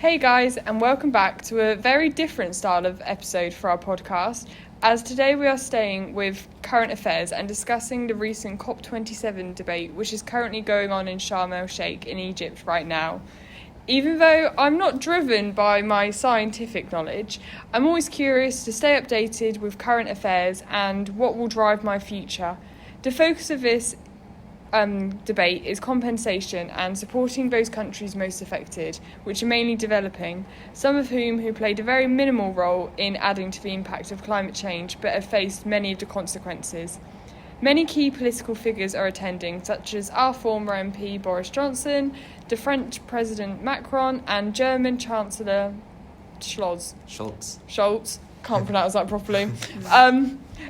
Hey guys, and welcome back to a very different style of episode for our podcast, as today we are staying with current affairs and discussing the recent COP27 debate, which is currently going on in Sharm el-Sheikh in Egypt right now. Even though I'm not driven by my scientific knowledge, I'm always curious to stay updated with current affairs and what will drive my future. The focus of this debate is compensation and supporting those countries most affected, which are mainly developing, some of who played a very minimal role in adding to the impact of climate change but have faced many of the consequences. Many key political figures are attending, such as our former MP Boris Johnson, the French President Macron and German Chancellor Scholz. Can't pronounce that properly.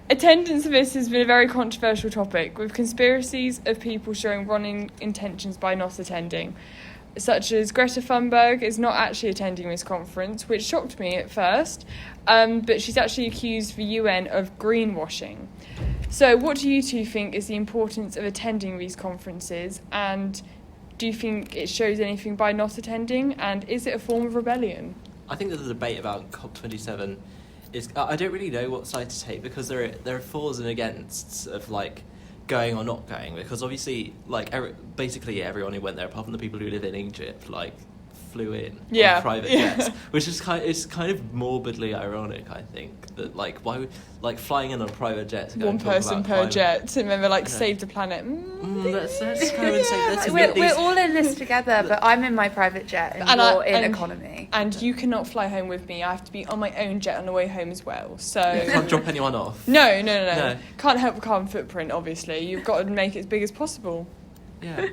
Attendance of this has been a very controversial topic, with conspiracies of people showing wrong intentions by not attending, such as Greta Thunberg is not actually attending this conference, which shocked me at first, but she's actually accused the UN of greenwashing. So what do you two think is the importance of attending these conferences, and do you think it shows anything by not attending, and is it a form of rebellion? I think that the debate about COP27 is, I don't really know what side to take, because there are fors and againsts of like going or not going, because obviously like basically everyone who went there, apart from the people who live in Egypt, like flew in on private jets, which is kind of morbidly ironic. I think that like why would, like flying in on private jets, one person per jet, and then they're like save the planet. Let's go and say we're all in this together, but I'm in my private jet and you're in economy. And you cannot fly home with me. I have to be on my own jet on the way home as well. So you can't drop anyone off. No. Can't help the carbon footprint. Obviously, you've got to make it as big as possible. Yeah.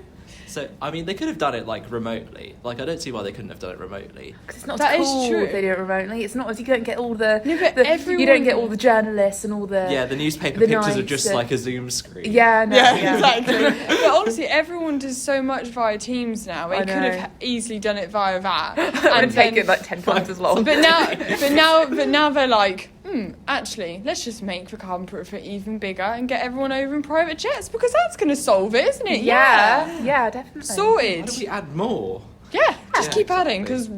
So, I mean, they could have done it, like, remotely. Like, I don't see why they couldn't have done it remotely. Because it's not cool if they do it remotely. It's not as you don't get all the... everyone... You don't get all the journalists and all the... Yeah, the newspaper pictures are just like a Zoom screen. Yeah, exactly. But honestly, everyone does so much via Teams now. They could have easily done it via that. And take it, like, 10 times as long. But now they're like... actually, let's just make the carbon footprint even bigger and get everyone over in private jets, because that's going to solve it, isn't it? Yeah, definitely. Sorted. Why don't we add more? Yeah, just keep adding, because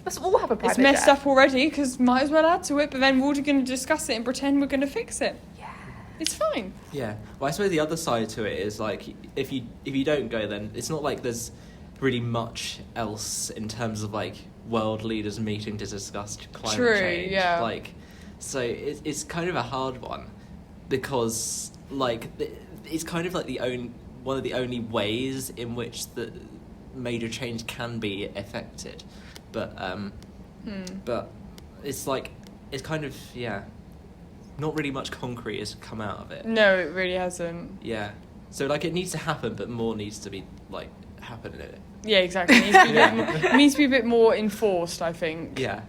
let's all have a private it's messed jet. Up already, because might as well add to it, but then we're all going to discuss it and pretend we're going to fix it. Yeah. It's fine. Yeah. Well, I suppose the other side to it is, like, if you don't go, then it's not like there's really much else in terms of, like, world leaders meeting to discuss climate change. Yeah. Like... So it's kind of a hard one, because like it's kind of like one of the only ways in which the major change can be affected, but it's like it's kind of not really much concrete has come out of it. No, it really hasn't. Yeah, so like it needs to happen, but more needs to be like happening in it. Yeah, exactly. It needs to be a bit more enforced, I think. Yeah.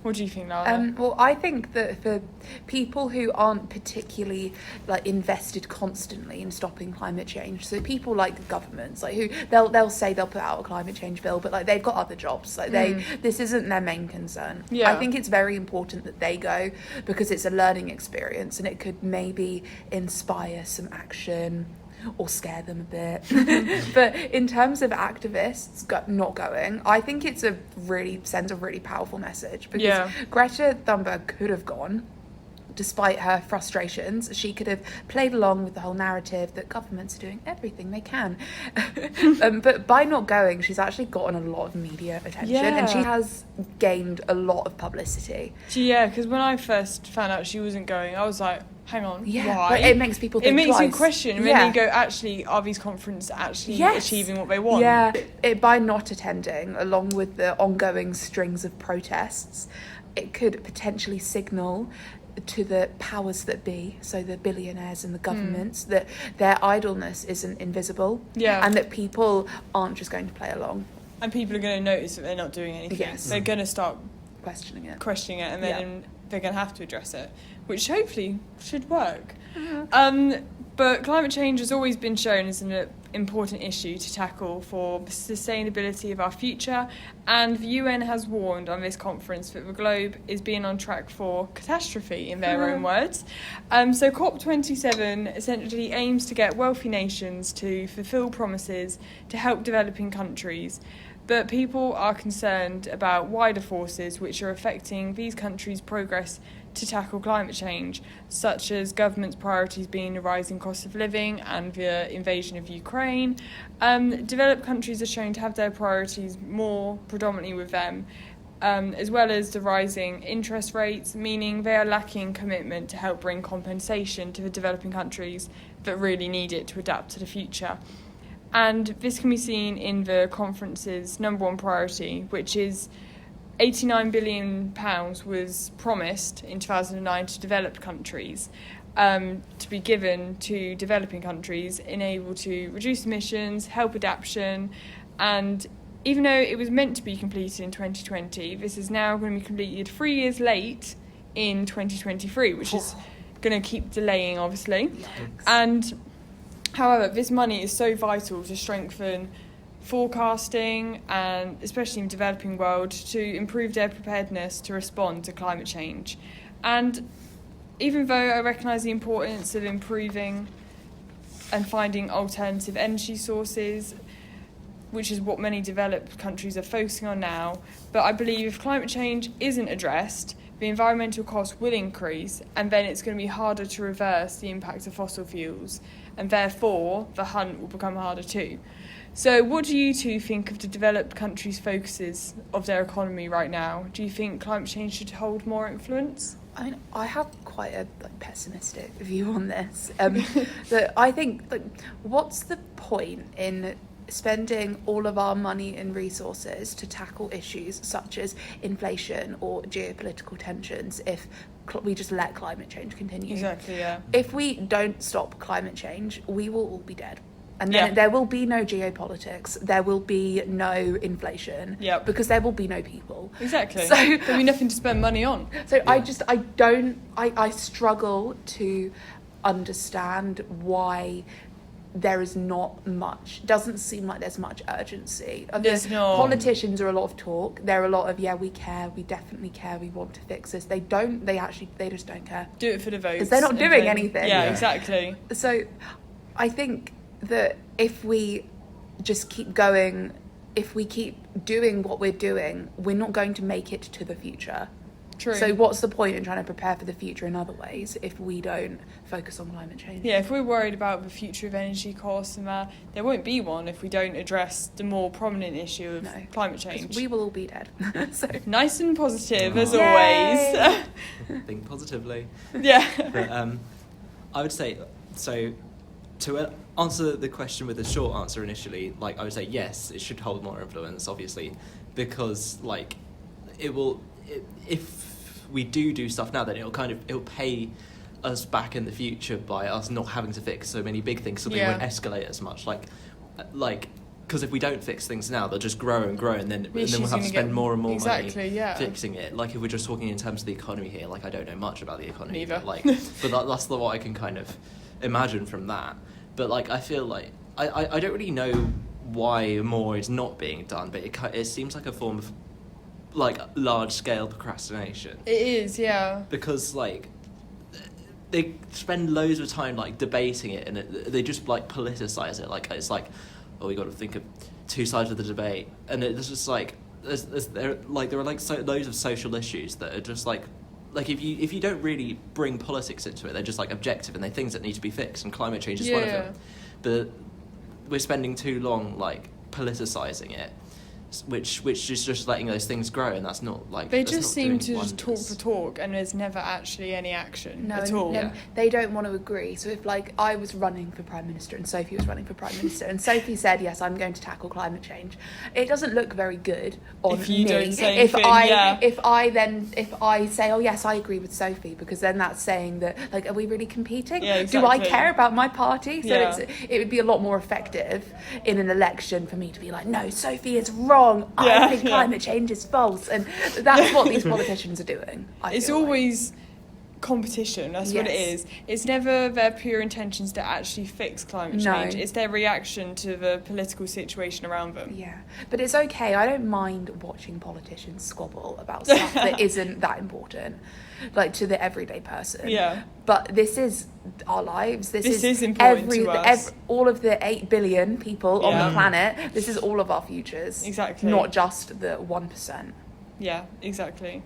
What do you think, Lara? Well, I think that for people who aren't particularly like invested constantly in stopping climate change, so people like governments, like who they'll say they'll put out a climate change bill, but like they've got other jobs, like this isn't their main concern. Yeah. I think it's very important that they go, because it's a learning experience and it could maybe inspire some action or scare them a bit. But in terms of activists not going, I think sends a really powerful message, because Greta Thunberg could have gone. Despite her frustrations, she could have played along with the whole narrative that governments are doing everything they can. But by not going, she's actually gotten a lot of media attention, and she has gained a lot of publicity. Yeah, because when I first found out she wasn't going, I was like, hang on, why? But it makes people think It makes twice. you question, and then you go, actually, are these conferences actually achieving what they want? Yeah, by not attending, along with the ongoing strings of protests, it could potentially signal to the powers that be, so the billionaires and the governments, that their idleness isn't invisible, and that people aren't just going to play along. And people are going to notice that they're not doing anything. Yes. They're going to start questioning it, and then they're going to have to address it, which hopefully should work. But climate change has always been shown as an important issue to tackle for the sustainability of our future, and the UN has warned on this conference that the globe is being on track for catastrophe, in their own words. So COP27 essentially aims to get wealthy nations to fulfil promises to help developing countries. but people are concerned about wider forces which are affecting these countries' progress to tackle climate change, such as governments' priorities being the rising cost of living and the invasion of Ukraine. Developed countries are shown to have their priorities more predominantly with them, as well as the rising interest rates, meaning they are lacking commitment to help bring compensation to the developing countries that really need it to adapt to the future. And this can be seen in the conference's number one priority, which is £89 billion was promised in 2009 to developed countries, to be given to developing countries, enabled to reduce emissions, help adaptation, and even though it was meant to be completed in 2020, this is now going to be completed 3 years late in 2023, which is going to keep delaying, obviously. Yikes. And however, this money is so vital to strengthen forecasting, and especially in the developing world, to improve their preparedness to respond to climate change. And even though I recognise the importance of improving and finding alternative energy sources, which is what many developed countries are focusing on now, but I believe if climate change isn't addressed, the environmental costs will increase, and then it's going to be harder to reverse the impact of fossil fuels, and therefore the hunt will become harder too. So what do you two think of the developed countries' focuses of their economy right now? Do you think climate change should hold more influence? I mean, I have quite a pessimistic view on this. That I think, what's the point in spending all of our money and resources to tackle issues such as inflation or geopolitical tensions if we just let climate change continue? Exactly, yeah. If we don't stop climate change, we will all be dead. And then there will be no geopolitics, there will be no inflation, because there will be no people. Exactly. So there'll be nothing to spend money on. So I struggle to understand why there is not much, doesn't seem like there's much urgency. There's not. Politicians are a lot of talk. There are a lot of, we care, we definitely care, we want to fix this. They just don't care. Do it for the votes. Because they're not doing anything. Yeah, exactly. So I think that if we just keep going, if we keep doing what we're doing, we're not going to make it to the future. True. So what's the point in trying to prepare for the future in other ways if we don't focus on climate change? Yeah, if we're worried about the future of energy costs and that, there won't be one if we don't address the more prominent issue of climate change. We will all be dead. So nice and positive, as Yay! always. Think positively. Yeah. But I would say, so to answer the question with a short answer initially, I would say yes, it should hold more influence, obviously, because it will. If we do stuff now, then it'll pay us back in the future by us not having to fix so many big things, so they won't escalate as much. Because if we don't fix things now, they'll just grow and grow, and then we'll have to spend more and more money fixing it. If we're just talking in terms of the economy here, I don't know much about the economy, Neither. but that's what I can kind of imagine from that. But I feel I don't really know why more is not being done, but it seems like a form of large-scale procrastination. It is, yeah. Because, they spend loads of time, debating it, and they just, politicise it. It's we got to think of two sides of the debate. And it's just, there are, loads of social issues that are just, if you don't really bring politics into it, they're just, objective, and they're things that need to be fixed, and climate change is one of them. But we're spending too long, politicising it, which is just letting those things grow, and that's not they that's just not seem doing to wonders. just talk for talk, and there's never actually any action at all. They don't want to agree. So if I was running for Prime Minister and Sophie was running for Prime Minister and Sophie said, yes, I'm going to tackle climate change, it doesn't look very good on if you me don't say if anything, I say, oh yes, I agree with Sophie, because then that's saying that are we really competing? Yeah, exactly. Do I care about my party? So it would be a lot more effective in an election for me to be no, Sophie is wrong, I think climate change is false, and that's what these politicians are doing. It's always competition. That's what it is. It's never their pure intentions to actually fix climate change. It's their reaction to the political situation around them. Yeah, but it's okay. I don't mind watching politicians squabble about stuff that isn't that important, like to the everyday person. Yeah. But this is our lives. This is important to us. All of the 8 billion people on the planet. This is all of our futures. Exactly. Not just the 1%. Yeah, exactly.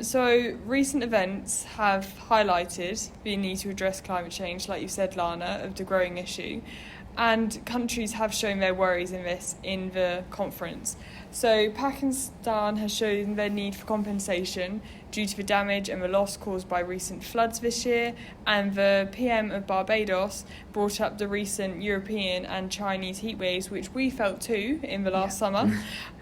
So recent events have highlighted the need to address climate change, like you said, Lana, of the growing issue. And countries have shown their worries in this in the conference. So Pakistan has shown their need for compensation due to the damage and the loss caused by recent floods this year, and the PM of Barbados brought up the recent European and Chinese heat waves, which we felt too in the last summer.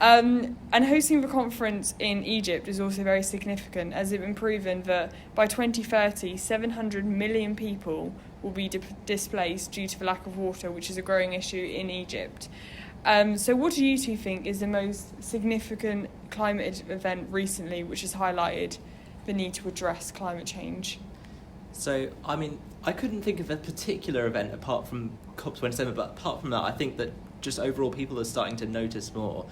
And hosting the conference in Egypt is also very significant, as it's been proven that by 2030, 700 million people will be displaced due to the lack of water, which is a growing issue in Egypt. So what do you two think is the most significant climate event recently which has highlighted the need to address climate change? So, I mean, I couldn't think of a particular event apart from COP27, but apart from that, I think that just overall people are starting to notice more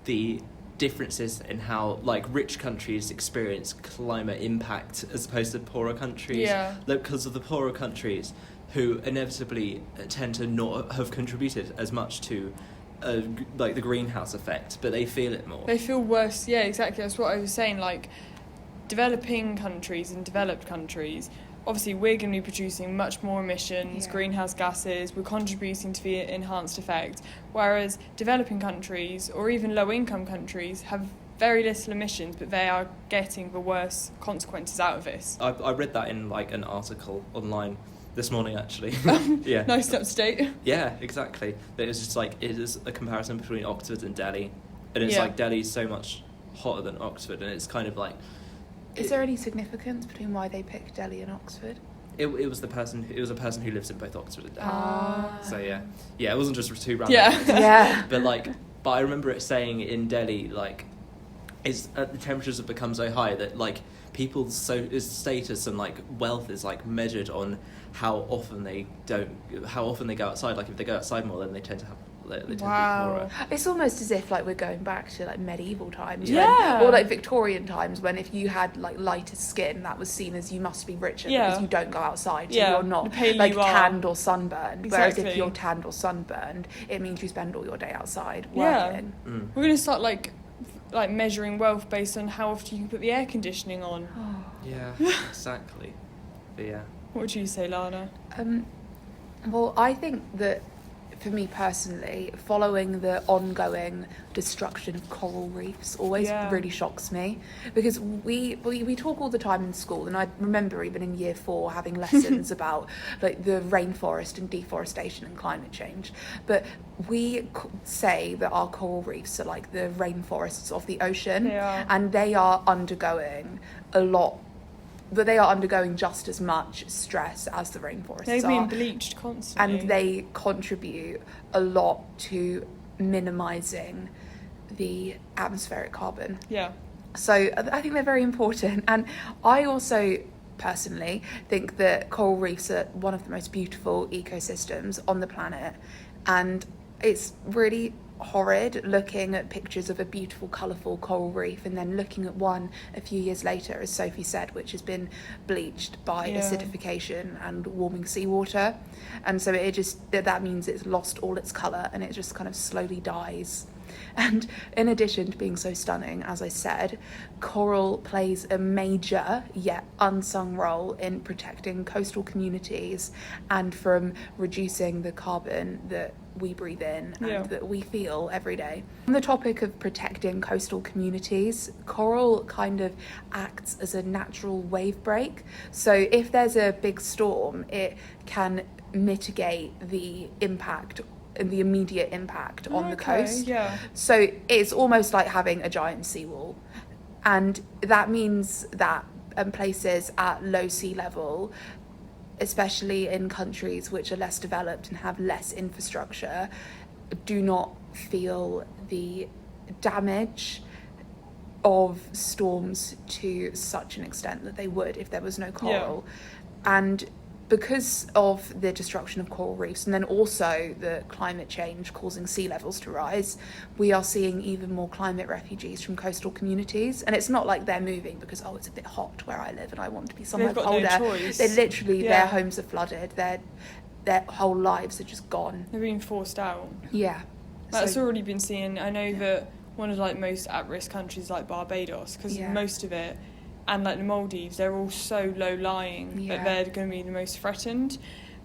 the differences in how, like, rich countries experience climate impact as opposed to poorer countries. Yeah. Because of the poorer countries who inevitably tend to not have contributed as much to like the greenhouse effect, but they feel it more. They feel worse. Yeah, exactly. That's what I was saying. Like, developing countries and developed countries, obviously we're going to be producing much more emissions, greenhouse gases, we're contributing to the enhanced effect, whereas developing countries or even low-income countries have very little emissions, but they are getting the worst consequences out of this. I read that in, like, an article online this morning, actually. Yeah. Nice up to date. Yeah, exactly. It was just like, it is a comparison between Oxford and Delhi, and it's like Delhi's so much hotter than Oxford, and it's kind of like. Is there any significance between why they picked Delhi and Oxford? It was a person who lives in both Oxford and Delhi. Ah. So yeah, it wasn't just two random. Yeah. But I remember it saying in Delhi, like, the temperatures have become so high that, like, people's status and, like, wealth is, like, measured on how often they go outside. Like, if they go outside more, then they tend to have they tend to be poorer. It's almost as if, like, we're going back to, like, medieval times, yeah, or like Victorian times, when if you had, like, lighter skin, that was seen as you must be richer because you don't go outside, so you're not like tanned or sunburned. Exactly. Whereas if you're tanned or sunburned, it means you spend all your day outside working. We're going to start like measuring wealth based on how often you can put the air conditioning on. Yeah, exactly. But yeah. What would you say, Lana? Well, I think that, for me personally, following the ongoing destruction of coral reefs always really shocks me, because we talk all the time in school, and I remember even in year 4 having lessons about, like, the rainforest and deforestation and climate change, but we say that our coral reefs are like the rainforests of the ocean, and they are undergoing a lot. But they are undergoing just as much stress as the rainforests They've been bleached constantly. And they contribute a lot to minimising the atmospheric carbon. Yeah. So I think they're very important. And I also personally think that coral reefs are one of the most beautiful ecosystems on the planet. And it's really horrid looking at pictures of a beautiful, colourful coral reef and then looking at one a few years later, as Sophie said, which has been bleached by acidification and warming seawater. And so that means it's lost all its colour and it just kind of slowly dies. And in addition to being so stunning, as I said, coral plays a major yet unsung role in protecting coastal communities and from reducing the carbon that we breathe in and that we feel every day. On the topic of protecting coastal communities, coral kind of acts as a natural wave break. So if there's a big storm, it can mitigate the impact and the immediate impact on the coast. Yeah. So it's almost like having a giant seawall. And that means that places at low sea level, especially in countries which are less developed and have less infrastructure, do not feel the damage of storms to such an extent that they would if there was no coral. And because of the destruction of coral reefs and then also the climate change causing sea levels to rise, we are seeing even more climate refugees from coastal communities. And it's not like they're moving because, oh, it's a bit hot where I live and I want to be somewhere They've got colder. no choice. They literally, their homes are flooded, their whole lives are just gone. They're being forced out. Yeah. That's already been seen. I know that one of like most at-risk countries like Barbados, because most of it, and like the Maldives, they're all so low-lying that they're going to be the most threatened.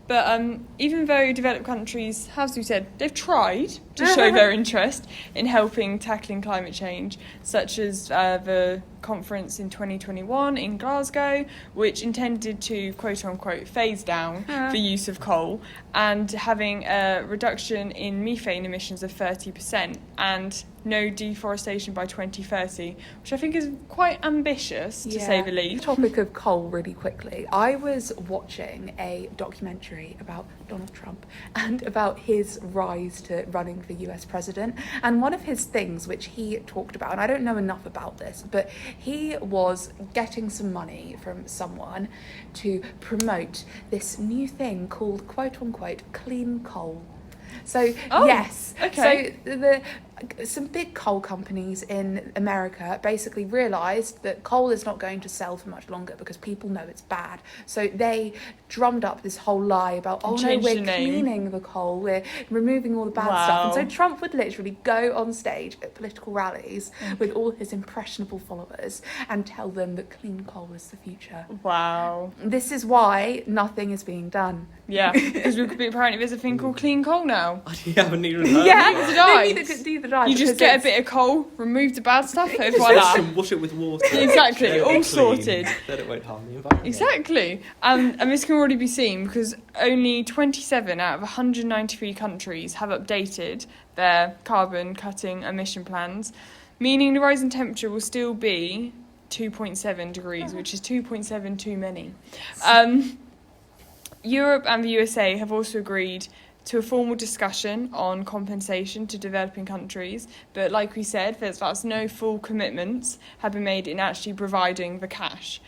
But even very developed countries, as we said, they've tried to show their interest in helping tackling climate change, such as the conference in 2021 in Glasgow, which intended to, quote-unquote, phase down the use of coal and having a reduction in methane emissions of 30% and no deforestation by 2030, which I think is quite ambitious, to say the least. Topic of coal really quickly. I was watching a documentary about Donald Trump and about his rise to running for US president, and one of his things which he talked about, and I don't know enough about this, but he was getting some money from someone to promote this new thing called, quote-unquote, clean coal. So, so some big coal companies in America basically realised that coal is not going to sell for much longer because people know it's bad. So they drummed up this whole lie about, oh no, we're cleaning the coal, we're removing all the bad stuff. And so Trump would literally go on stage at political rallies with all his impressionable followers and tell them that clean coal is the future. Wow. This is why nothing is being done. Yeah, because apparently there's a thing called clean coal now. I haven't even heard Neither did I. You just get a bit of coal, remove the bad stuff, and voila. Wash it with water. Exactly, all sorted. Then it won't harm the environment. Exactly. And this can already be seen because only 27 out of 193 countries have updated their carbon cutting emission plans, meaning the rise in temperature will still be 2.7 degrees, which is 2.7 too many. Europe and the USA have also agreed to a formal discussion on compensation to developing countries, but like we said, that's no full commitments have been made in actually providing the cash.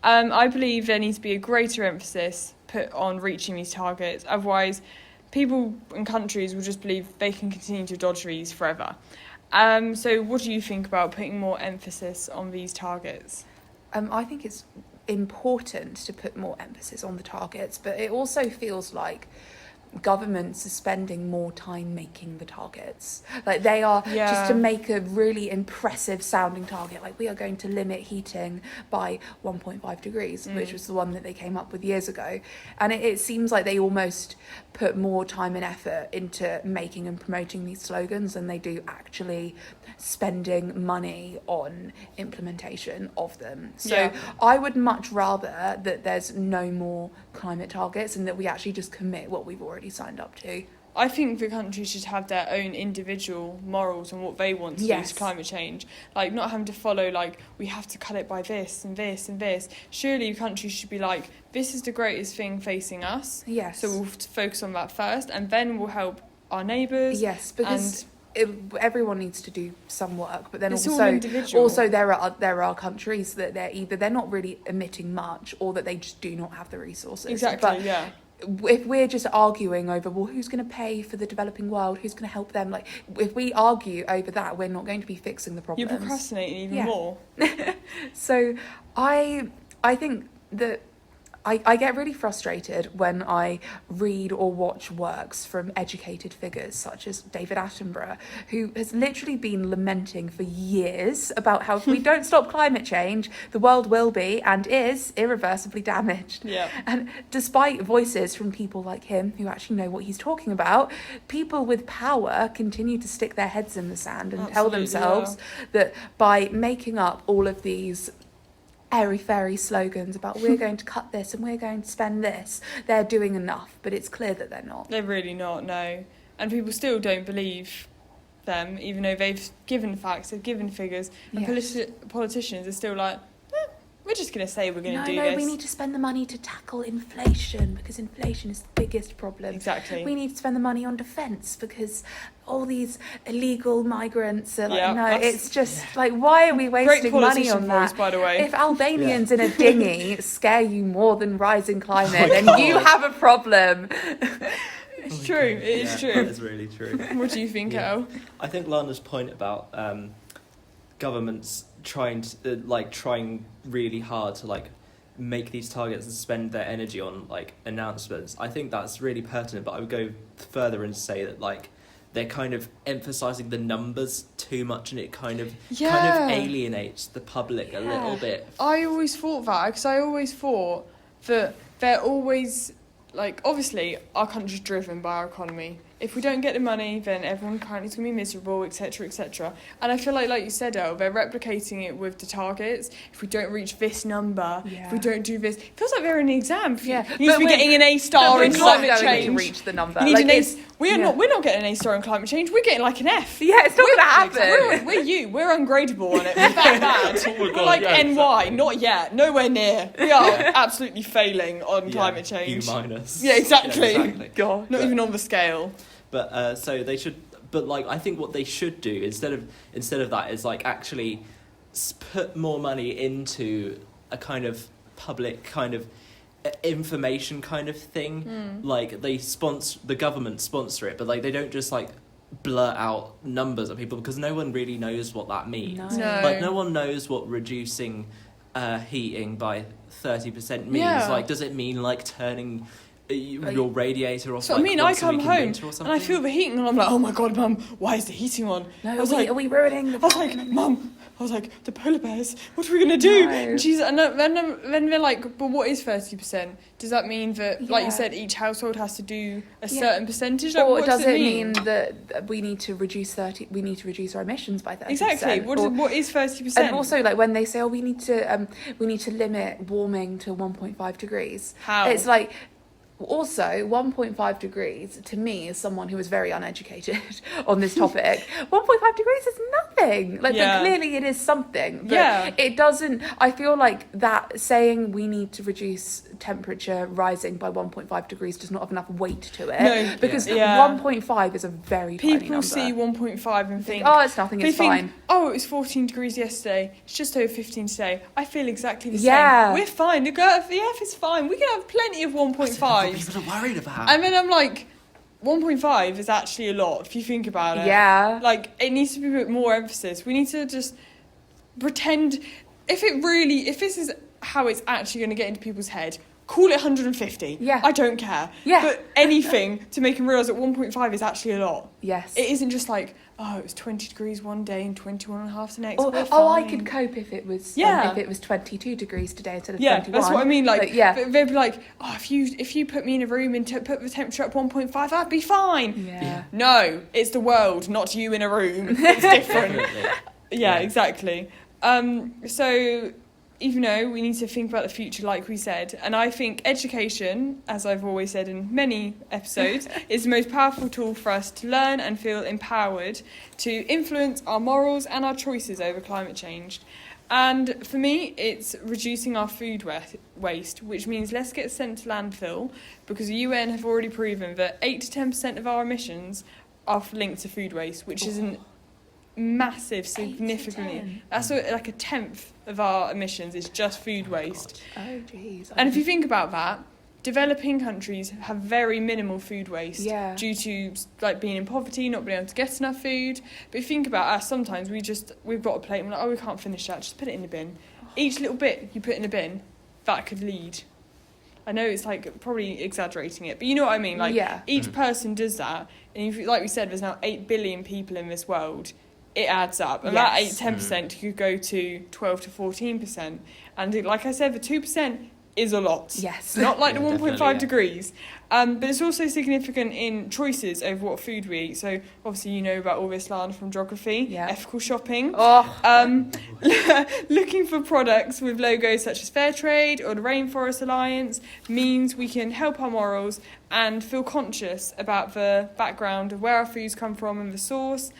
I believe there needs to be a greater emphasis put on reaching these targets, otherwise people and countries will just believe they can continue to dodge these forever. So what do you think about putting more emphasis on these targets? I think it's important to put more emphasis on the targets, but it also feels like governments are spending more time making the targets. Like they are just to make a really impressive sounding target, like we are going to limit heating by 1.5 degrees, which was the one that they came up with years ago. And it seems like they almost put more time and effort into making and promoting these slogans than they do actually spending money on implementation of them. So I would much rather that there's no more climate targets and that we actually just commit what we've already signed up to. I think the countries should have their own individual morals on what they want to do to climate change. Like, not having to follow, like, we have to cut it by this and this and this. Surely countries should be like, this is the greatest thing facing us. Yes. So we'll focus on that first, and then we'll help our neighbours. Yes, because everyone needs to do some work, but then it's also there are countries that they're not really emitting much, or that they just do not have the resources. Exactly. But if we're just arguing over, well, who's going to pay for the developing world, who's going to help them, like if we argue over that, we're not going to be fixing the problems. You're procrastinating even more. So I think that I get really frustrated when I read or watch works from educated figures such as David Attenborough, who has literally been lamenting for years about how if we don't stop climate change, the world will be and is irreversibly damaged. Yeah. And despite voices from people like him who actually know what he's talking about, people with power continue to stick their heads in the sand and tell themselves that by making up all of these airy-fairy slogans about we're going to cut this and we're going to spend this, they're doing enough, but it's clear that they're not. They're really not, no. And people still don't believe them, even though they've given facts, they've given figures, and politicians are still like, we're just going to say we're going to do No, this. we need to spend the money to tackle inflation because inflation is the biggest problem. Exactly. We need to spend the money on defence because all these illegal migrants are like, Yeah, it's just like, why are we wasting money on voice, that? by the way. If Albanians in a dinghy scare you more than rising climate, Oh my then God. you have a problem. It's true. It is true. That is really true. What do you think, El? I think Lana's point about governments trying really hard to like make these targets and spend their energy on like announcements, I think that's really pertinent, but I would go further and say that like they're kind of emphasizing the numbers too much, and it kind of alienates the public a little bit. I always thought that, because I always thought that they're always, like, obviously our country's driven by our economy. If we don't get the money, then everyone currently is going to be miserable, etc., etc. And I feel like you said, Elle, they're replicating it with the targets. If we don't reach this number, if we don't do this, it feels like they're in the exam. You need to be getting an A star in climate change. To reach the number. You need we're not getting an A star in climate change. We're getting like an F. Yeah, it's not going to happen. We're ungradable on it. We're that bad. We're like NY, not yet, nowhere near. We are absolutely failing on climate change. U minus. Yeah, exactly. Yeah, exactly. God, not even on the scale. But so they should. But like, I think what they should do instead of that is like actually put more money into a kind of public kind of information kind of thing. Like the government sponsor it, but like they don't just like blurt out numbers of people, because no one really knows what that means. No. Like no one knows what reducing heating by 30% means. Yeah. Like, does it mean like turning your radiator off? So like, I mean, I once a come week in home winter or and something? I feel the heating, and I'm like, oh my God, Mum, why is the heating on? No, are we ruining the... I was like, Mum, the polar bears, what are we going to do? No. And then they're like, but what is 30%? Does that mean that, like you said, each household has to do a certain percentage? Like, Or what does it mean that we need to reduce our emissions by 30%? Exactly. What is 30%? And also, like, when they say, we need to limit warming to 1.5 degrees. How? It's like... Also, 1.5 degrees, to me, as someone who is very uneducated on this topic, 1.5 degrees is nothing. Like, but clearly it is something. But it doesn't... I feel like that saying we need to reduce temperature rising by 1.5 degrees does not have enough weight to it. No, because 1.5 is a very tiny number. People see 1.5 and think... Oh, it's nothing, it's fine. Oh, it was 14 degrees yesterday. It's just over 15 today. I feel exactly the Yeah. same. We're fine. The Earth is fine. We can have plenty of 1.5. People are worried about. And then I'm like, 1.5 is actually a lot if you think about it. Yeah. Like, it needs to be put more emphasis. We need to just pretend, if this is how it's actually going to get into people's head, call it 150. Yeah. I don't care. Yeah. But anything to make them realise that 1.5 is actually a lot. Yes. It isn't just like, it was 20 degrees one day and 21.5 the next. I could cope if it was 22 degrees today instead of 21. That's what I mean. Like, but they'd be like, if you put me in a room and put the temperature up 1.5, I'd be fine. Yeah. No, it's the world, not you in a room. It's different. Yeah, exactly. So, even though we need to think about the future, like we said, and I think education, as I've always said in many episodes, is the most powerful tool for us to learn and feel empowered to influence our morals and our choices over climate change. And for me, it's reducing our food waste, which means less gets sent to landfill, because the UN have already proven that 8 to 10% of our emissions are linked to food waste, which is a massive, significantly. That's like a tenth of our emissions is just food waste. Oh, jeez. And if you think about that, developing countries have very minimal food waste due to like being in poverty, not being able to get enough food. But if you think about us, sometimes we've got a plate and we're like, we can't finish that, just put it in the bin. Each little bit you put in the bin, that could lead. I know it's like probably exaggerating it, but you know what I mean? Like each person does that, and like we said, there's now 8 billion people in this world. It adds up, and that 8-10% could go to 12 to 14%. And like I said, the 2% is a lot. Yes. Not like the 1.5 definitely, degrees. But it's also significant in choices over what food we eat. So obviously you know about all this, Lana, from geography. Ethical shopping. Looking for products with logos such as Fairtrade or the Rainforest Alliance means we can help our morals and feel conscious about the background of where our foods come from and the source.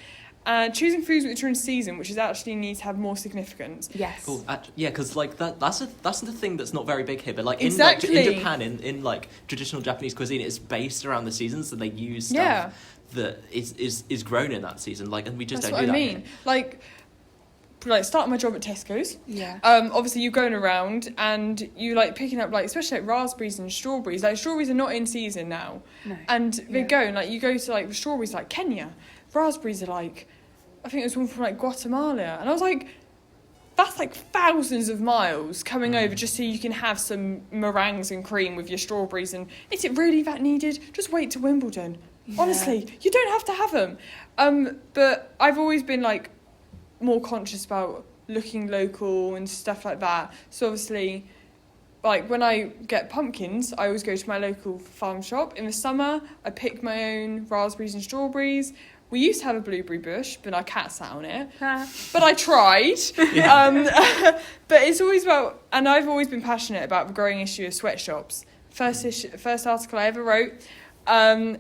choosing foods which are in season, which is actually needs to have more significance. Yes. Cool. Yeah, because like that's the thing that's not very big here, but like in Exactly. like in Japan, in like traditional Japanese cuisine, it's based around the seasons, and they use stuff that is grown in that season. Like, and we just That's don't what do I that mean. here. Like starting my job at Tesco's. Yeah. Obviously you're going around and you like picking up like especially like raspberries and strawberries. Like strawberries are not in season now. No. And they go and like you go to like strawberries like Kenya. Raspberries are like, I think it was one from like Guatemala, and I was like, that's like thousands of miles coming over just so you can have some meringues and cream with your strawberries. And is it really that needed? Just wait to Wimbledon. Yeah. Honestly, you don't have to have them. But I've always been like more conscious about looking local and stuff like that. So obviously, like when I get pumpkins, I always go to my local farm shop. In the summer, I pick my own raspberries and strawberries. We used to have a blueberry bush, but our cat sat on it. But I tried. But it's always about, and I've always been passionate about the growing issue of sweatshops. First article I ever wrote. And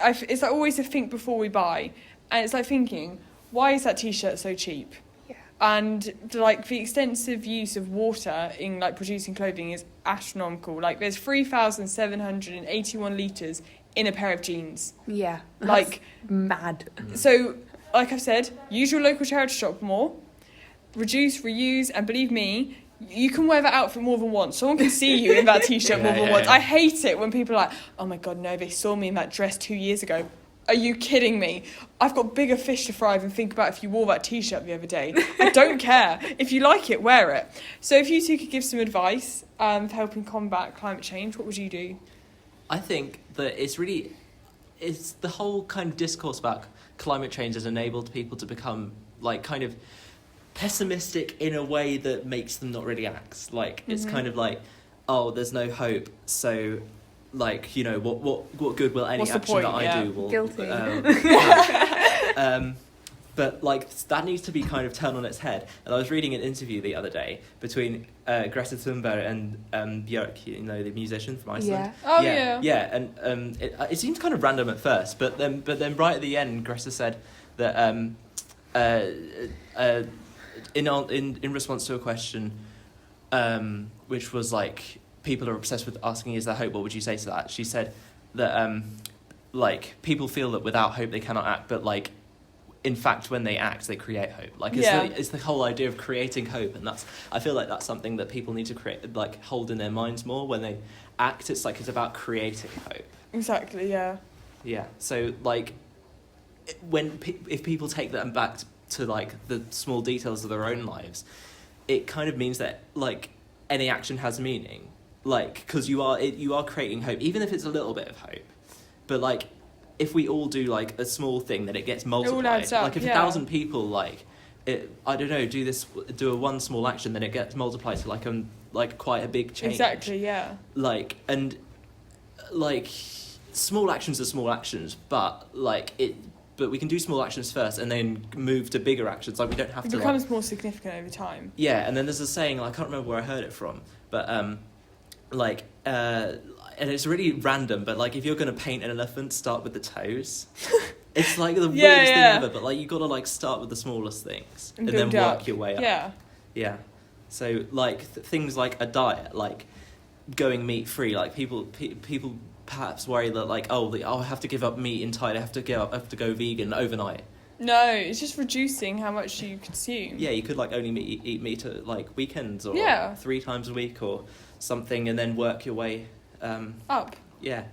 it's like always a think before we buy. And it's like thinking, why is that t-shirt so cheap? Yeah. And like the extensive use of water in like producing clothing is astronomical. Like there's 3,781 litres in a pair of jeans. Yeah. Like mad. So, like I've said, use your local charity shop more, reduce, reuse, and believe me, you can wear that outfit more than once. Someone can see you in that t-shirt more than once. Yeah. I hate it when people are like, oh my God, no, they saw me in that dress 2 years ago. Are you kidding me? I've got bigger fish to fry than think about if you wore that t-shirt the other day. I don't care. If you like it, wear it. So if you two could give some advice for helping combat climate change, what would you do? I think that it's the whole kind of discourse about climate change has enabled people to become like kind of pessimistic in a way that makes them not really act. Like it's kind of like, oh, there's no hope, so like, you know, what good will any action that I do will Guilty. But like that needs to be kind of turned on its head. And I was reading an interview the other day between Greta Thunberg and Björk, you know, the musician from Iceland. Yeah. Oh, yeah. Yeah, and it seemed kind of random at first, but then right at the end, Greta said that in response to a question, which was like, people are obsessed with asking, is there hope? What would you say to that? She said that like people feel that without hope they cannot act, but like in fact when they act they create hope. Like it's the whole idea of creating hope, and I feel like that's something that people need to create, like hold in their minds more when they act. It's like it's about creating hope. Exactly, yeah. Yeah. So like if people take that back to like the small details of their own lives, it kind of means that like any action has meaning. Like, because you are creating hope, even if it's a little bit of hope. But like, if we all do like a small thing, then it gets multiplied. It all adds up, like if 1,000 people like, I don't know, do a one small action, then it gets multiplied to like quite a big change. Exactly, yeah. Like small actions are small actions, but but we can do small actions first and then move to bigger actions. Like we don't have It to. becomes more significant over time. Yeah, and then there's a saying, I can't remember where I heard it from, but and it's really random, but like if you're going to paint an elephant, start with the toes. It's like the weirdest thing ever, but like you got to like start with the smallest things and then work your way up. Yeah. Yeah. So like things like a diet, like going meat free, like people perhaps worry that like, I have to give up meat entirely, I have to go vegan overnight. No, it's just reducing how much you consume. Yeah, you could like only eat meat at like weekends or 3 times a week or something, and then work your way up. Yeah.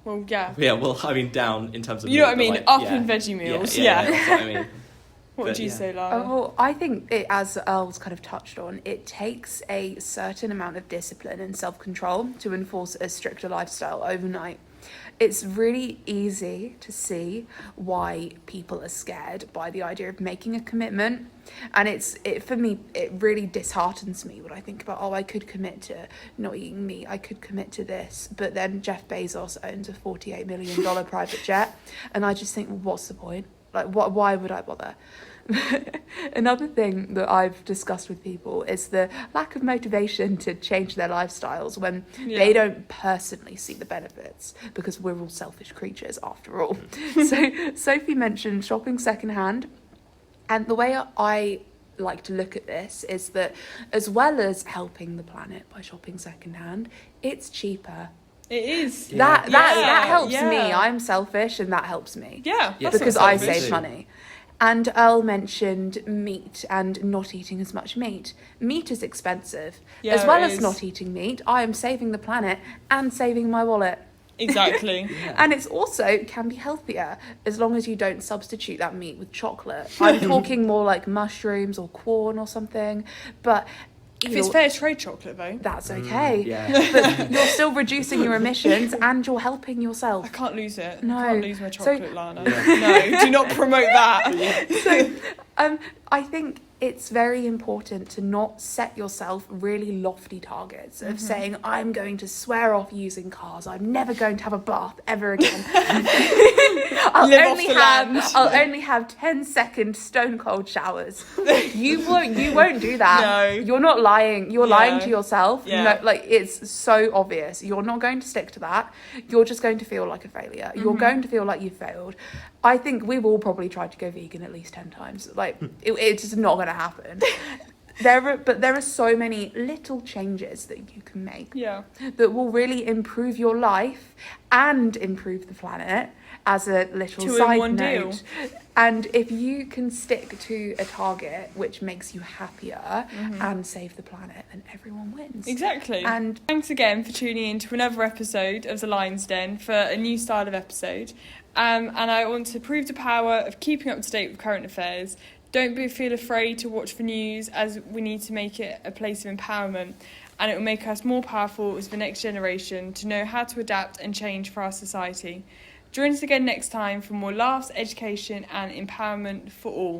Well, yeah. Yeah, well, I mean down in terms of you know what I mean, like, up in veggie meals. Yeah, that's what I mean. What would you say, Lara? Well, I think it, as Earl's kind of touched on, it takes a certain amount of discipline and self-control to enforce a stricter lifestyle overnight. It's really easy to see why people are scared by the idea of making a commitment. And for me, it really disheartens me when I think about, I could commit to not eating meat, I could commit to this. But then Jeff Bezos owns a $48 million private jet. And I just think, well, what's the point? Like, why would I bother? Another thing that I've discussed with people is the lack of motivation to change their lifestyles when they don't personally see the benefits, because we're all selfish creatures after all. So Sophie mentioned shopping secondhand, And the way I like to look at this is that as well as helping the planet by shopping secondhand, it's cheaper. It is. That helps Yeah. me. I'm selfish and that helps me. Yeah, Yeah, that's Because what I selfish. save money. And Earl mentioned meat and not eating as much meat. Meat is expensive. Yeah, as well it as is. not eating meat, I am saving the planet and saving my wallet. Exactly. And it's also can be healthier as long as you don't substitute that meat with chocolate. I'm talking more like mushrooms or corn or something. But If it's fair trade chocolate, though, that's okay. Yeah. But you're still reducing your emissions and you're helping yourself. I can't lose it. No. I can't lose my So- chocolate, Lana. No, do not promote that. So I think it's very important to not set yourself really lofty targets of saying, I'm going to swear off using cars. I'm never going to have a bath ever again. Live off the land. I'll only have 10-second stone cold showers. You won't do that. No. You're not lying. You're lying to Yeah. yourself. Yeah. No, like it's so obvious. You're not going to stick to that. You're just going to feel like a failure. You're going to feel like you've failed. I think we've all probably tried to go vegan at least 10 times. Like it's just not going to happen. But there are so many little changes that you can make Yeah. that will really improve your life and improve the planet as a little Two in side one note. deal. And if you can stick to a target which makes you happier and save the planet, then everyone wins. Exactly. And thanks again for tuning in to another episode of The Lion's Den for a new style of episode. And I want to prove the power of keeping up to date with current affairs. Don't feel afraid to watch the news, as we need to make it a place of empowerment. And it will make us more powerful as the next generation to know how to adapt and change for our society. Join us again next time for more laughs, education and empowerment for all.